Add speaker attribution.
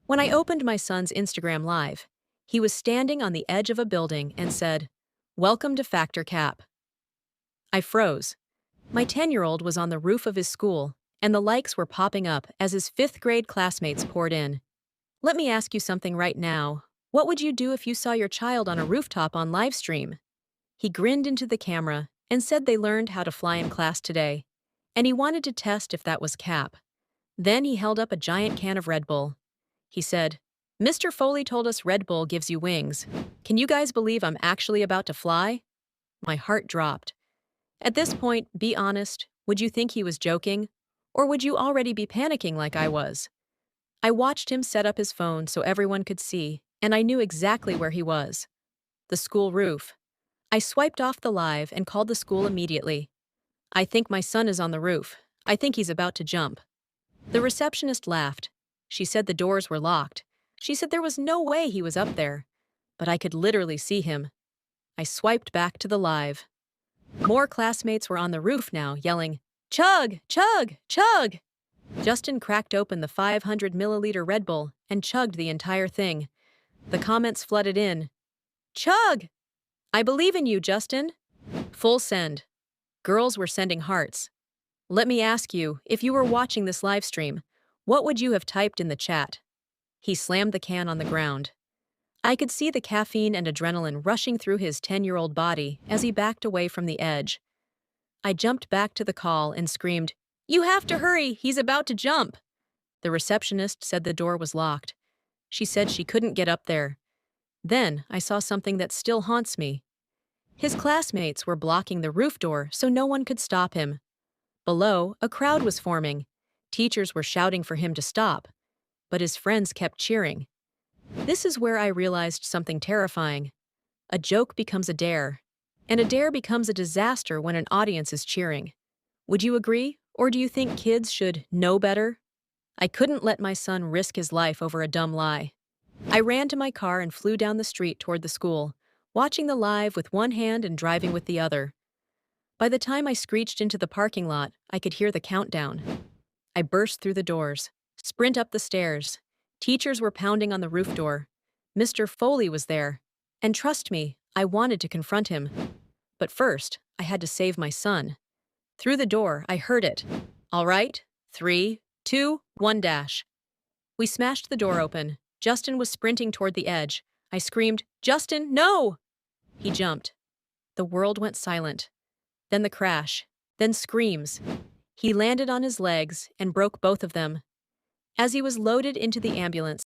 Speaker 1: When I opened my son's Instagram Live, he was standing on the edge of a building and said, "Welcome to Factor Cap." I froze. My 10-year-old was on the roof of his school, and the likes were popping up as his fifth grade classmates poured in. Let me ask you something right now. What would you do if you saw your child on a rooftop on live stream? He grinned into the camera and said they learned how to fly in class today, and he wanted to test if that was cap. Then he held up a giant can of Red Bull. He said, "Mr. Foley told us Red Bull gives you wings. Can you guys believe I'm actually about to fly?" My heart dropped. At this point, be honest, would you think he was joking? Or would you already be panicking like I was? I watched him set up his phone so everyone could see, and I knew exactly where he was. The school roof. I swiped off the live and called the school immediately. "I think my son is on the roof. I think he's about to jump." The receptionist laughed. She said the doors were locked. She said there was no way he was up there. But I could literally see him. I swiped back to the live. More classmates were on the roof now, yelling, "Chug! Chug! Chug!" Justin cracked open the 500 milliliter Red Bull and chugged the entire thing. The comments flooded in. "Chug! I believe in you, Justin." Full send. Girls were sending hearts. Let me ask you, if you were watching this live stream, what would you have typed in the chat? He slammed the can on the ground. I could see the caffeine and adrenaline rushing through his 10-year-old body as he backed away from the edge. I jumped back to the call and screamed, "You have to hurry, he's about to jump." The receptionist said the door was locked. She said she couldn't get up there. Then I saw something that still haunts me. His classmates were blocking the roof door so no one could stop him. Below, a crowd was forming. Teachers were shouting for him to stop, but his friends kept cheering. This is where I realized something terrifying. A joke becomes a dare, and a dare becomes a disaster when an audience is cheering. Would you agree, or do you think kids should know better? I couldn't let my son risk his life over a dumb lie. I ran to my car and flew down the street toward the school, watching the live with one hand and driving with the other. By the time I screeched into the parking lot, I could hear the countdown. I burst through the doors, sprint up the stairs. Teachers were pounding on the roof door. Mr. Foley was there. And trust me, I wanted to confront him. But first, I had to save my son. Through the door, I heard it. "All right, 3, 2, 1 dash." We smashed the door open. Justin was sprinting toward the edge. I screamed, "Justin, no!" He jumped. The world went silent. Then the crash. Then screams. He landed on his legs and broke both of them. As he was loaded into the ambulance,